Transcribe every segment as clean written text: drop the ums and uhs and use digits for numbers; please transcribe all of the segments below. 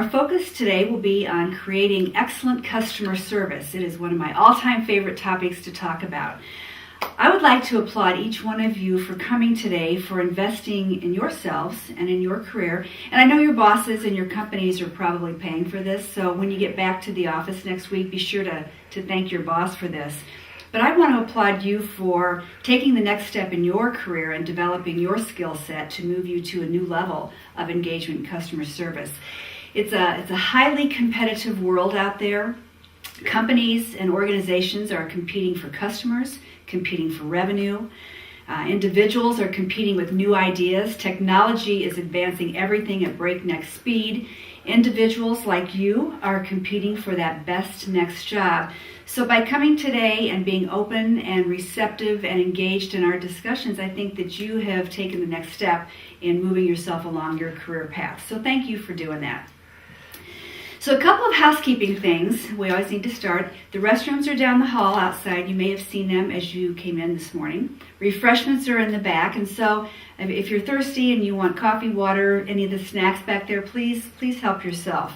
Our focus today will be on creating excellent customer service. It is one of my all-time favorite topics to talk about. I would like to applaud each one of you for coming today, for investing in yourselves and in your career. And I know your bosses and your companies are probably paying for this, so when you get back to the office next week, be sure to thank your boss for this. But I want to applaud you for taking the next step in your career and developing your skill set to move you to a new level of engagement and customer service. It's a highly competitive world out there. Companies and organizations are competing for customers, competing for revenue. Individuals are competing with new ideas. Technology is advancing everything at breakneck speed. Individuals like you are competing for that best next job. So by coming today and being open and receptive and engaged in our discussions, I think that you have taken the next step in moving yourself along your career path. So thank you for doing that. So a couple of housekeeping things we always need to start. The restrooms are down the hall outside. You may have seen them as you came in this morning. Refreshments are in the back, and so if you're thirsty and you want coffee, water, any of the snacks back there, please help yourself.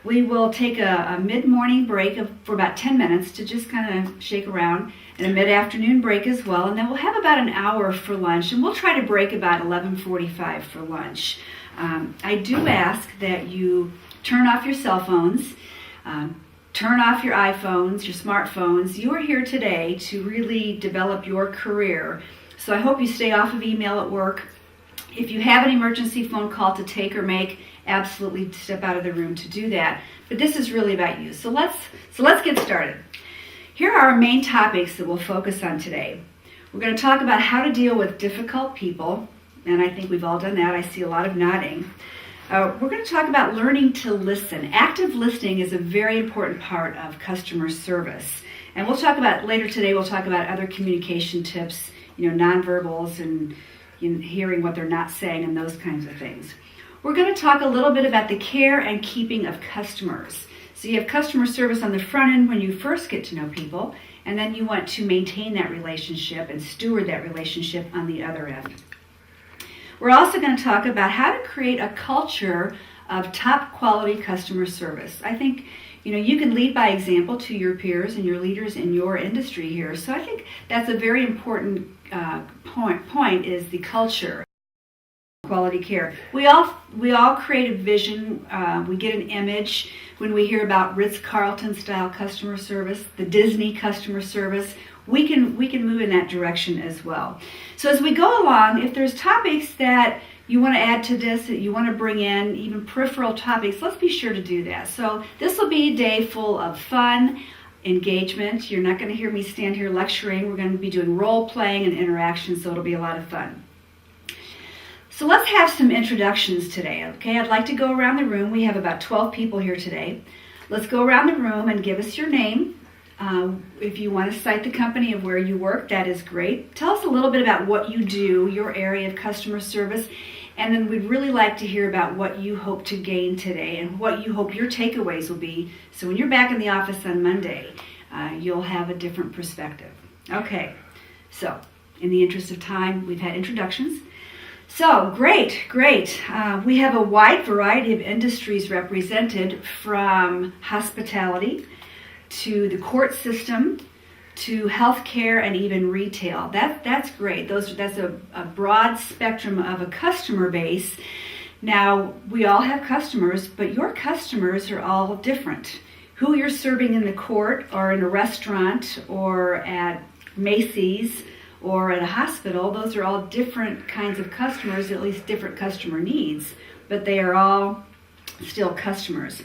We will take a mid-morning break for about 10 minutes to just kind of shake around, and a mid-afternoon break as well, and then we'll have about an hour for lunch, and we'll try to break about 11:45 for lunch. I do ask that you turn off your cell phones, turn off your iPhones, your smartphones. You are here today to really develop your career. So I hope you stay off of email at work. If you have an emergency phone call to take or make, absolutely step out of the room to do that. But this is really about you. So let's get started. Here are our main topics that we'll focus on today. We're going to talk about how to deal with difficult people, and I think we've all done that. I see a lot of nodding. We're going to talk about learning to listen. Active listening is a very important part of customer service. And we'll talk about, later today, we'll talk about other communication tips, nonverbals and hearing what they're not saying and those kinds of things. We're going to talk a little bit about the care and keeping of customers. So you have customer service on the front end when you first get to know people, and then you want to maintain that relationship and steward that relationship on the other end. We're also going to talk about how to create a culture of top quality customer service. I think, you can lead by example to your peers and your leaders in your industry here. So I think that's a very important point is the culture. Quality care. We all create a vision. We get an image when we hear about Ritz-Carlton style customer service, the Disney customer service. We can move in that direction as well. So as we go along, if there's topics that you want to add to this, that you want to bring in, even peripheral topics, let's be sure to do that. So this will be a day full of fun, engagement. You're not going to hear me stand here lecturing. We're going to be doing role playing and interaction, so it'll be a lot of fun. So let's have some introductions today, okay? I'd like to go around the room. We have about 12 people here today. Let's go around the room and give us your name. If you want to cite the company of where you work, that is great. Tell us a little bit about what you do, your area of customer service, and then we'd really like to hear about what you hope to gain today and what you hope your takeaways will be. So when you're back in the office on Monday, you'll have a different perspective. Okay, so in the interest of time, we've had introductions. So, great. We have a wide variety of industries represented, from hospitality to the court system to healthcare and even retail. That's great. That's a broad spectrum of a customer base. Now, we all have customers, but your customers are all different. Who you're serving in the court or in a restaurant or at Macy's or at a hospital, those are all different kinds of customers, at least different customer needs, but they are all still customers.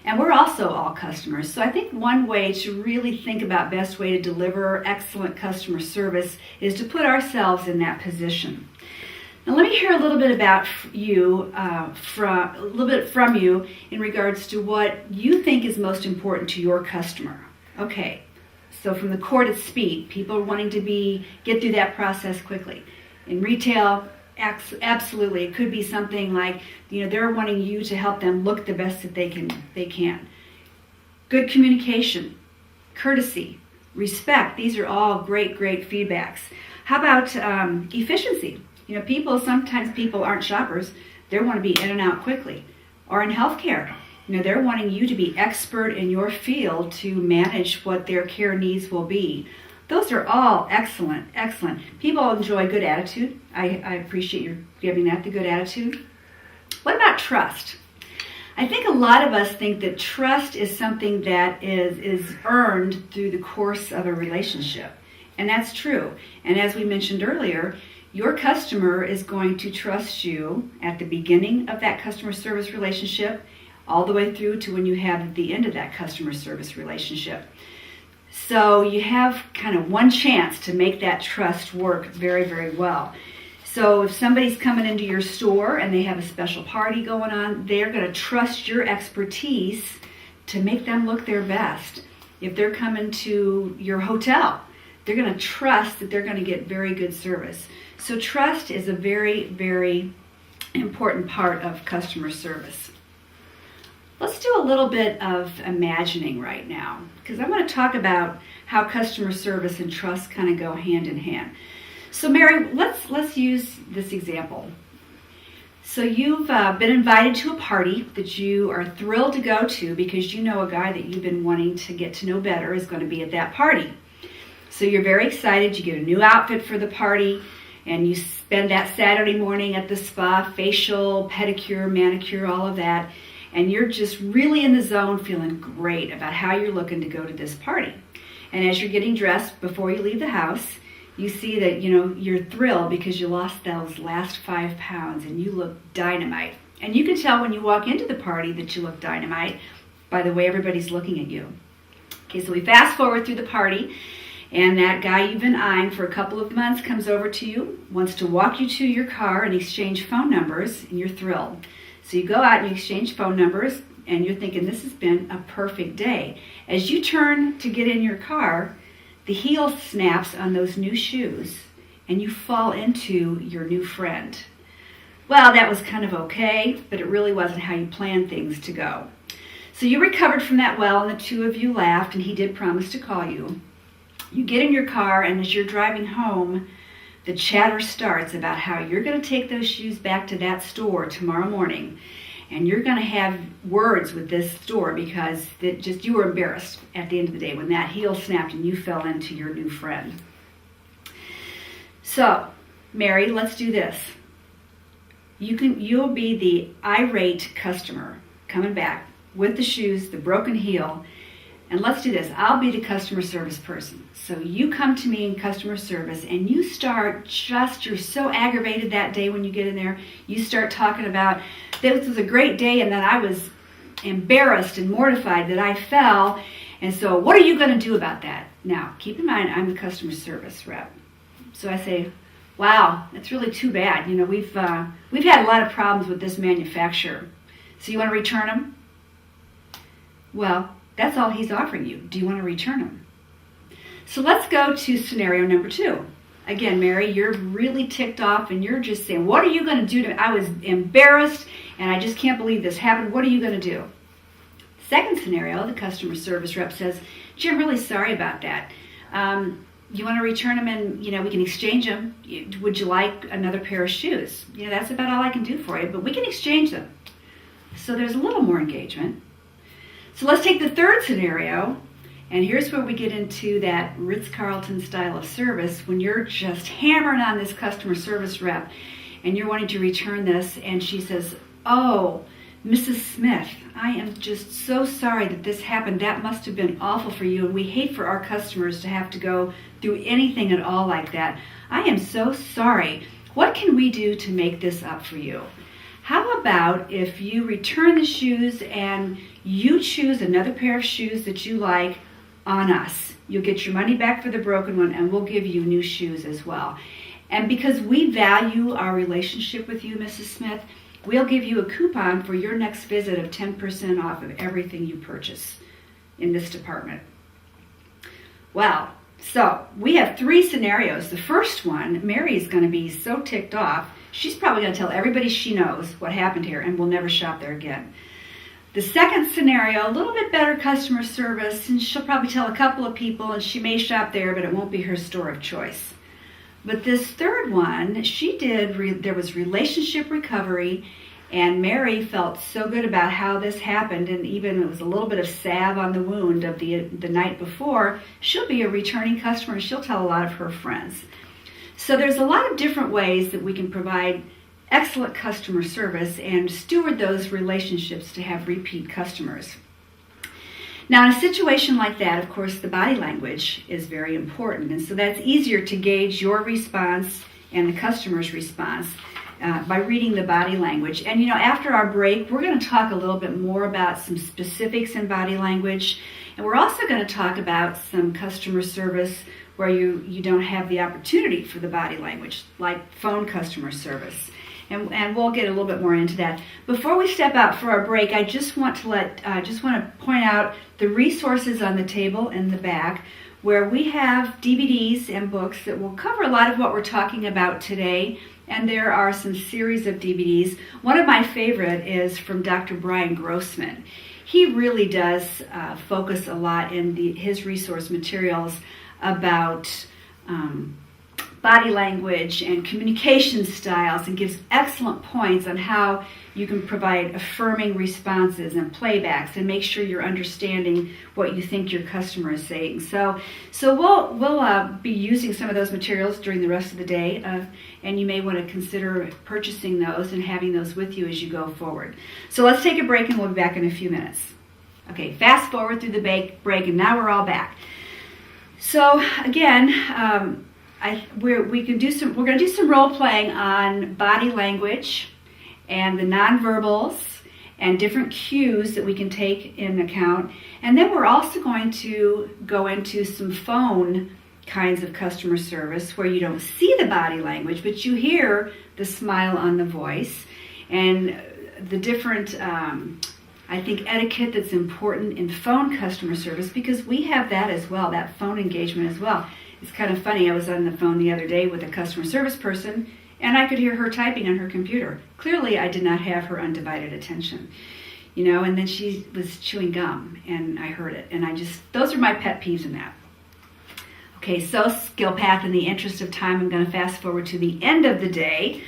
And we're also all customers. So I think one way to really think about best way to deliver excellent customer service is to put ourselves in that position. Now let me hear a little bit about you, from you in regards to what you think is most important to your customer. Okay. So from the court, it's speed. People are wanting to get through that process quickly. In retail, absolutely. It could be something like, they're wanting you to help them look the best that they can. Good communication, courtesy, respect. These are all great feedbacks. How about efficiency? Sometimes people aren't shoppers. They want to be in and out quickly. or in healthcare. They're wanting you to be expert in your field to manage what their care needs will be. Those are all excellent, excellent. People enjoy good attitude. I appreciate you giving that the good attitude. What about trust? I think a lot of us think that trust is something that is earned through the course of a relationship. And that's true. And as we mentioned earlier, your customer is going to trust you at the beginning of that customer service relationship, all the way through to when you have the end of that customer service relationship. So you have kind of one chance to make that trust work very, very well. So if somebody's coming into your store and they have a special party going on, they're going to trust your expertise to make them look their best. If they're coming to your hotel, they're going to trust that they're going to get very good service. So trust is a very, very important part of customer service. Let's do a little bit of imagining right now, because I want to talk about how customer service and trust kind of go hand in hand. So Mary, let's use this example. So you've been invited to a party that you are thrilled to go to because you know a guy that you've been wanting to get to know better is going to be at that party. So you're very excited. You get a new outfit for the party, and you spend that Saturday morning at the spa, facial, pedicure, manicure, all of that. And you're just really in the zone, feeling great about how you're looking to go to this party. And as you're getting dressed before you leave the house, you see that, you're thrilled because you lost those last 5 pounds and you look dynamite. And you can tell when you walk into the party that you look dynamite by the way everybody's looking at you. Okay, so we fast forward through the party, and that guy you've been eyeing for a couple of months comes over to you, wants to walk you to your car and exchange phone numbers, and you're thrilled. So you go out and you exchange phone numbers, and you're thinking this has been a perfect day. As you turn to get in your car, the heel snaps on those new shoes, and you fall into your new friend. Well, that was kind of okay, but it really wasn't how you planned things to go. So you recovered from that well, and the two of you laughed, and he did promise to call you. You get in your car, and as you're driving home, the chatter starts about how you're going to take those shoes back to that store tomorrow morning, and you're going to have words with this store because you were embarrassed at the end of the day when that heel snapped and you fell into your new friend. So, Mary, let's do this. You'll be the irate customer coming back with the shoes, the broken heel. And let's do this. I'll be the customer service person. So you come to me in customer service and you start you're so aggravated that day when you get in there. You start talking about, this was a great day and that I was embarrassed and mortified that I fell. And so what are you going to do about that? Now, keep in mind, I'm the customer service rep. So I say, wow, that's really too bad. We've had a lot of problems with this manufacturer. So you want to return them? Well, that's all he's offering you. Do you want to return them? So let's go to scenario number 2. Again, Mary, you're really ticked off and you're just saying, what are you going to do to me? I was embarrassed and I just can't believe this happened. What are you going to do? Second scenario, the customer service rep says, gee, I'm really sorry about that. You want to return them and, we can exchange them. Would you like another pair of shoes? That's about all I can do for you, but we can exchange them. So there's a little more engagement. So let's take the third scenario, and here's where we get into that Ritz-Carlton style of service when you're just hammering on this customer service rep and you're wanting to return this, and she says, oh, Mrs. Smith, I am just so sorry that this happened. That must have been awful for you, and we hate for our customers to have to go through anything at all like that. I am so sorry. What can we do to make this up for you? How about if you return the shoes and you choose another pair of shoes that you like on us? You'll get your money back for the broken one, and we'll give you new shoes as well. And because we value our relationship with you, Mrs. Smith, we'll give you a coupon for your next visit of 10% off of everything you purchase in this department. Well, so we have 3 scenarios. The first one, Mary is going to be so ticked off, she's probably going to tell everybody she knows what happened here and will never shop there again. The second scenario, a little bit better customer service, and she'll probably tell a couple of people and she may shop there, but it won't be her store of choice. But this third one, there was relationship recovery, And Mary felt so good about how this happened, and even it was a little bit of salve on the wound of the night before. She'll be a returning customer, and she'll tell a lot of her friends. So there's a lot of different ways that we can provide excellent customer service and steward those relationships to have repeat customers. Now, in a situation like that, of course, the body language is very important, and so that's easier to gauge your response and the customer's response by reading the body language. And after our break, we're going to talk a little bit more about some specifics in body language, and we're also going to talk about some customer service where you don't have the opportunity for the body language, like phone customer service. And we'll get a little bit more into that. Before we step out for our break, I just want to point out the resources on the table in the back, where we have DVDs and books that will cover a lot of what we're talking about today. And there are some series of DVDs. One of my favorite is from Dr. Brian Grossman. He really does focus a lot in his resource materials about body language and communication styles, and gives excellent points on how you can provide affirming responses and playbacks and make sure you're understanding what you think your customer is saying. So we'll be using some of those materials during the rest of the day, and you may want to consider purchasing those and having those with you as you go forward. So let's take a break, and we'll be back in a few minutes. Okay, fast forward through the break, and now we're all back. So again, we're going to do some role playing on body language and the nonverbals and different cues that we can take in account. And then we're also going to go into some phone kinds of customer service where you don't see the body language, but you hear the smile on the voice and the different I think etiquette that's important in phone customer service, because we have that as well, that phone engagement as well. It's kind of funny, I was on the phone the other day with a customer service person, and I could hear her typing on her computer. Clearly, I did not have her undivided attention, and then she was chewing gum, and I heard it. And those are my pet peeves in that. Okay, so skill path, in the interest of time, I'm going to fast forward to the end of the day.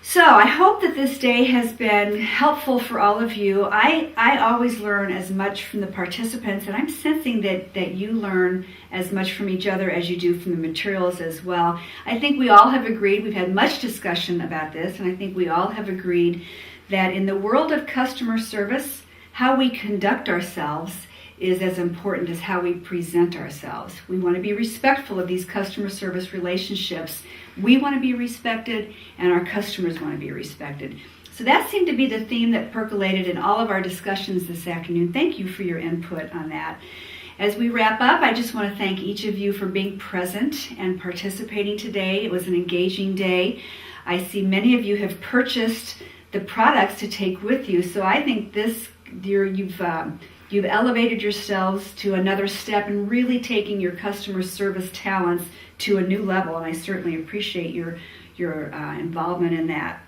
So I hope that this day has been helpful for all of you. I always learn as much from the participants, and I'm sensing that you learn as much from each other as you do from the materials as well. I think we all have agreed, we've had much discussion about this, and I think we all have agreed that in the world of customer service, how we conduct ourselves is as important as how we present ourselves. We want to be respectful of these customer service relationships. We want to be respected, and our customers want to be respected. So that seemed to be the theme that percolated in all of our discussions this afternoon. Thank you for your input on that. As we wrap up, I just want to thank each of you for being present and participating today. It was an engaging day. I see many of you have purchased the products to take with you, so I think you've elevated yourselves to another step in really taking your customer service talents to a new level, and I certainly appreciate your involvement in that.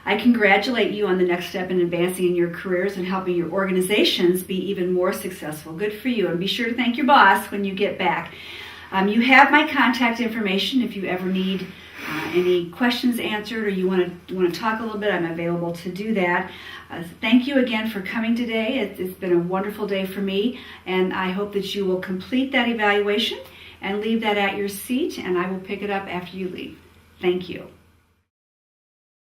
I congratulate you on the next step in advancing in your careers and helping your organizations be even more successful. Good for you, and be sure to thank your boss when you get back. You have my contact information if you ever need any questions answered or you want to talk a little bit. I'm available to do that. Thank you again for coming today. It's been a wonderful day for me, and I hope that you will complete that evaluation and leave that at your seat, and I will pick it up after you leave. Thank you.